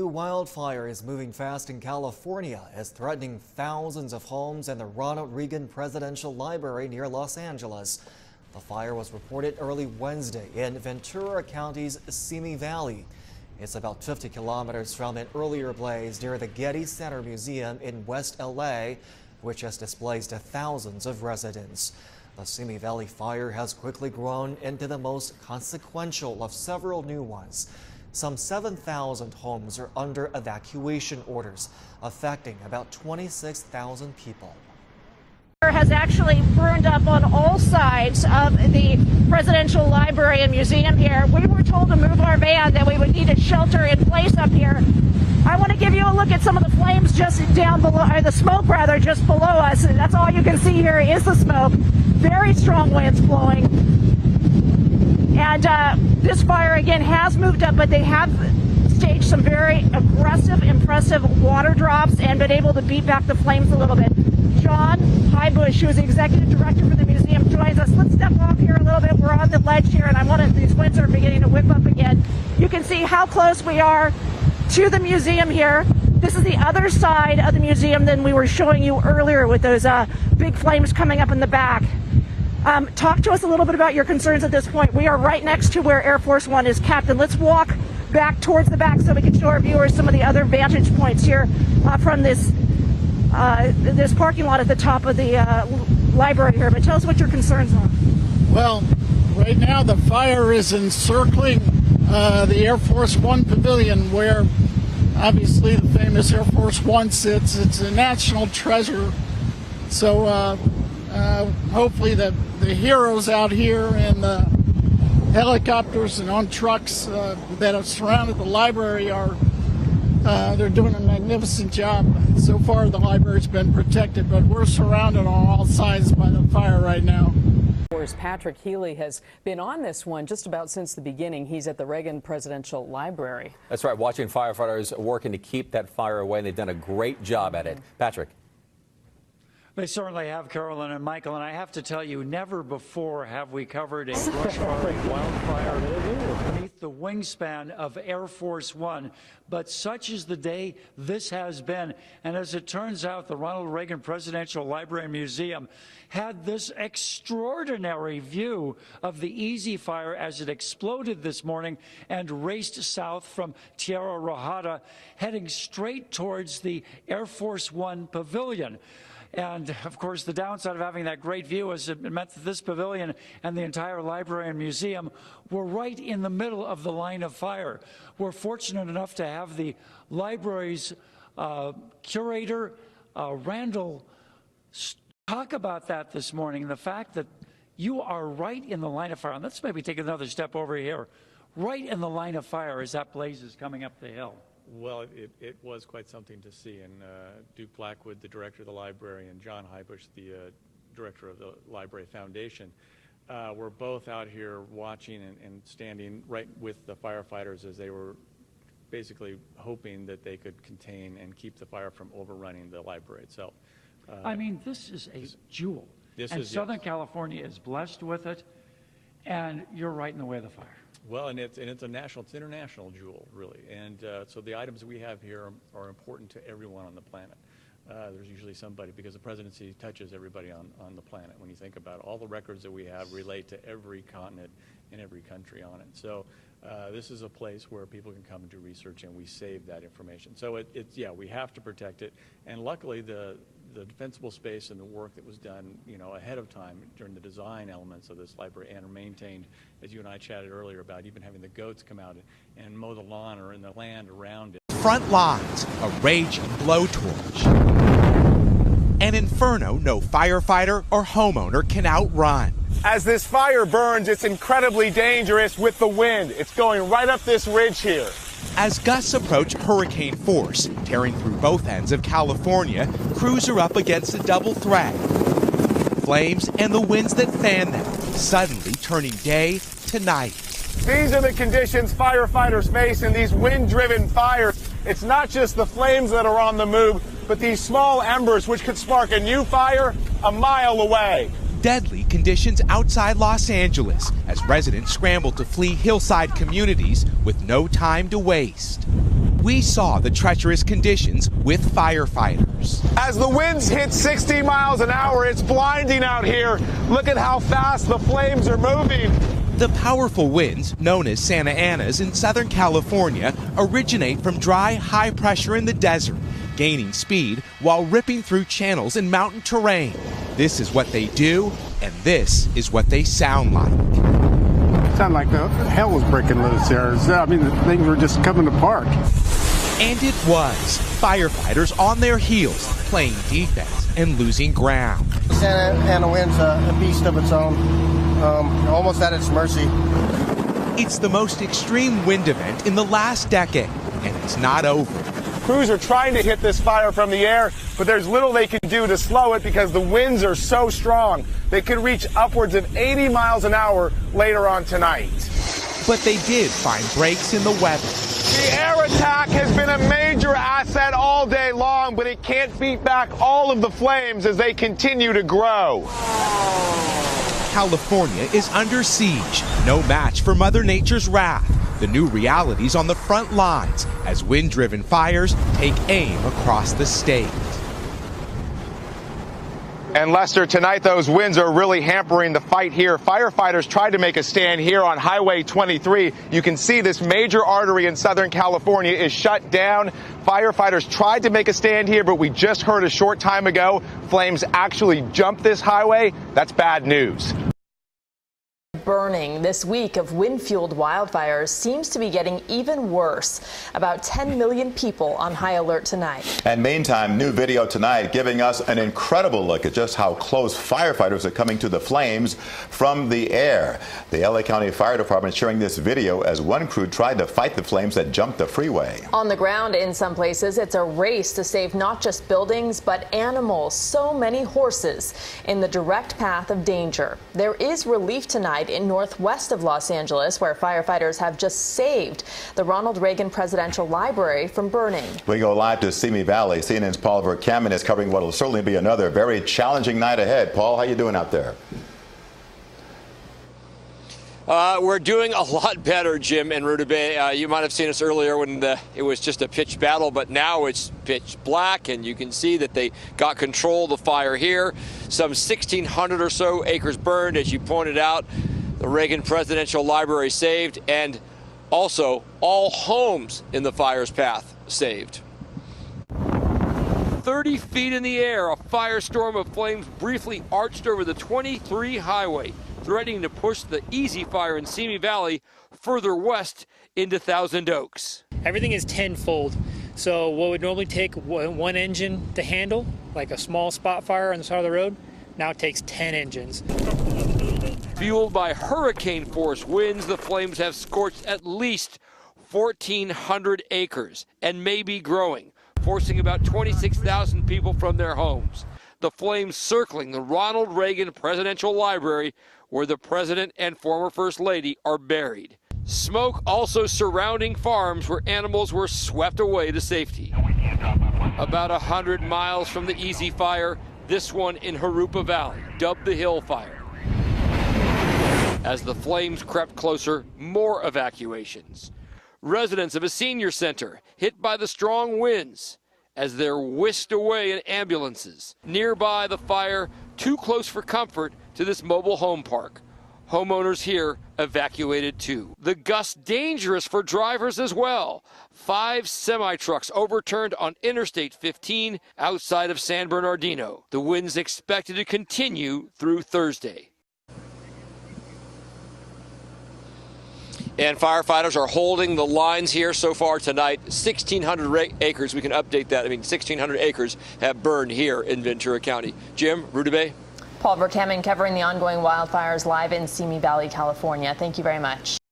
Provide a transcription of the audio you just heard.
Wildfire is moving fast in California as threatening thousands of homes and the Ronald Reagan Presidential Library near Los Angeles. The fire was reported early Wednesday in Ventura County's Simi Valley. It's about 50 kilometers from an earlier blaze near the Getty Center Museum in West LA, which has displaced thousands of residents. The Simi Valley fire has quickly grown into the most consequential of several new ones. Some 7,000 homes are under evacuation orders, affecting about 26,000 people. Fire has actually burned up on all sides of the Presidential Library and Museum here. We were told to move our van, that we would need a shelter in place up here. I want to give you a look at some of the flames just down below, or the smoke rather, just below us. And that's all you can see here is the smoke. Very strong winds blowing. And this fire again has moved up, but they have staged some very aggressive, impressive water drops and been able to beat back the flames a little bit. John Highbush, who is the executive director for the museum, joins us. Let's step off here a little bit. We're on the ledge here, and these winds are beginning to whip up again. You can see how close we are to the museum here. This is the other side of the museum than we were showing you earlier with those big flames coming up in the back. Talk to us a little bit about your concerns at this point. We are right next to where Air Force One is capped, and let's walk back towards the back so we can show our viewers some of the other vantage points here from this parking lot at the top of the library here. But tell us what your concerns are. Well, right now the fire is encircling the Air Force One pavilion, where obviously the famous Air Force One sits. It's a national treasure. So hopefully the heroes out here and the helicopters and on trucks that have surrounded the library they're doing a magnificent job. So far the library's been protected, but we're surrounded on all sides by the fire right now. Patrick Healy has been on this one just about since the beginning. He's at the Reagan Presidential Library. That's right, watching firefighters working to keep that fire away, and they've done a great job at it. Patrick. They certainly have, Carolyn and Michael, and I have to tell you, never before have we covered a brush fire, wildfire beneath the wingspan of Air Force One. But such is the day this has been. And as it turns out, the Ronald Reagan Presidential Library and Museum had this extraordinary view of the Easy Fire as it exploded this morning and raced south from Tierra Rojada, heading straight towards the Air Force One pavilion. And, of course, the downside of having that great view is it meant that this pavilion and the entire library and museum were right in the middle of the line of fire. We're fortunate enough to have the library's curator, Randall, talk about that this morning, the fact that you are right in the line of fire. And let's maybe take another step over here. Right in the line of fire as that blaze is coming up the hill. Well, it was quite something to see, and Duke Blackwood, the director of the library, and John Highbush, the director of the Library Foundation, were both out here watching and standing right with the firefighters as they were basically hoping that they could contain and keep the fire from overrunning the library itself. I mean, this is a jewel, and Southern California is blessed with it, and you're right in the way of the fire. Well, and it's international jewel, really. And so the items we have here are important to everyone on the planet. There's usually somebody, because the presidency touches everybody on the planet. When you think about it, all the records that we have relate to every continent and every country on it. So this is a place where people can come and do research, and we save that information. So yeah, we have to protect it. And luckily, the defensible space and the work that was done, ahead of time during the design elements of this library and are maintained, as you and I chatted earlier about, even having the goats come out and mow the lawn or in the land around it. Front lines, a raging blowtorch. An inferno no firefighter or homeowner can outrun. As this fire burns, it's incredibly dangerous with the wind. It's going right up this ridge here. As gusts approach hurricane force, tearing through both ends of California, crews are up against a double threat. Flames and the winds that fan them, suddenly turning day to night. These are the conditions firefighters face in these wind-driven fires. It's not just the flames that are on the move, but these small embers which could spark a new fire a mile away. Deadly conditions outside Los Angeles as residents scramble to flee hillside communities with no time to waste. we saw the treacherous conditions with firefighters. As the winds hit 60 miles an hour, it's blinding out here. Look at how fast the flames are moving. The powerful winds, known as Santa Anas in Southern California, originate from dry, high pressure in the desert, gaining speed while ripping through channels in mountain terrain. This is what they do, and this is what they sound like. It sounded like hell was breaking loose there. I mean, the things were just coming apart. And it was. Firefighters on their heels, playing defense and losing ground. Santa Ana wind's a beast of its own, almost at its mercy. It's the most extreme wind event in the last decade, and it's not over. Crews are trying to hit this fire from the air, but there's little they can do to slow it because the winds are so strong. They could reach upwards of 80 miles an hour later on tonight. But they did find breaks in the weather. The air attack has been a major asset all day long, but it can't beat back all of the flames as they continue to grow. California is under siege, no match for Mother Nature's wrath. The new realities on the front lines as wind-driven fires take aim across the state. And Lester, tonight those winds are really hampering the fight here. Firefighters tried to make a stand here on Highway 23. You can see this major artery in Southern California is shut down. Firefighters tried to make a stand here, but we just heard a short time ago flames actually jumped this highway. That's bad news. Burning. This week of wind-fueled wildfires seems to be getting even worse. About 10 million people on high alert tonight. And meantime, new video tonight giving us an incredible look at just how close firefighters are coming to the flames from the air. The LA County Fire Department sharing this video as one crew tried to fight the flames that jumped the freeway. On the ground in some places, it's a race to save not just buildings, but animals. So many horses in the direct path of danger. There is relief tonight in northwest of Los Angeles, where firefighters have just saved the Ronald Reagan Presidential Library from burning. We go live to Simi Valley. CNN's Paul Verkaman is covering what will certainly be another very challenging night ahead. Paul, how you doing out there? We're doing a lot better, Jim and Rudabeh. You might have seen us earlier when it was just a pitched battle, but now it's pitch black, and you can see that they got control of the fire here. Some 1,600 or so acres burned, as you pointed out. The Reagan Presidential Library saved, and also all homes in the fire's path saved. 30 feet in the air, a firestorm of flames briefly arched over the 23 highway, threatening to push the Easy Fire in Simi Valley further west into Thousand Oaks. Everything is tenfold. So what would normally take one engine to handle, like a small spot fire on the side of the road, now it takes 10 engines. Fueled by hurricane-force winds, the flames have scorched at least 1,400 acres and may be growing, forcing about 26,000 people from their homes. The flames circling the Ronald Reagan Presidential Library, where the president and former First Lady are buried. Smoke also surrounding farms where animals were swept away to safety. About 100 miles from the Easy Fire, this one in Jurupa Valley, dubbed the Hill Fire. As the flames crept closer, more evacuations. Residents of a senior center hit by the strong winds as they're whisked away in ambulances. Nearby, the fire too close for comfort to this mobile home park. Homeowners here evacuated too. The gusts dangerous for drivers as well. 5 semi-trucks overturned on Interstate 15 outside of San Bernardino. The winds expected to continue through Thursday. And firefighters are holding the lines here so far tonight. 1,600 acres, we can update that. 1,600 acres have burned here in Ventura County. Jim, Rudabeh. Paul Verkaman covering the ongoing wildfires live in Simi Valley, California. Thank you very much.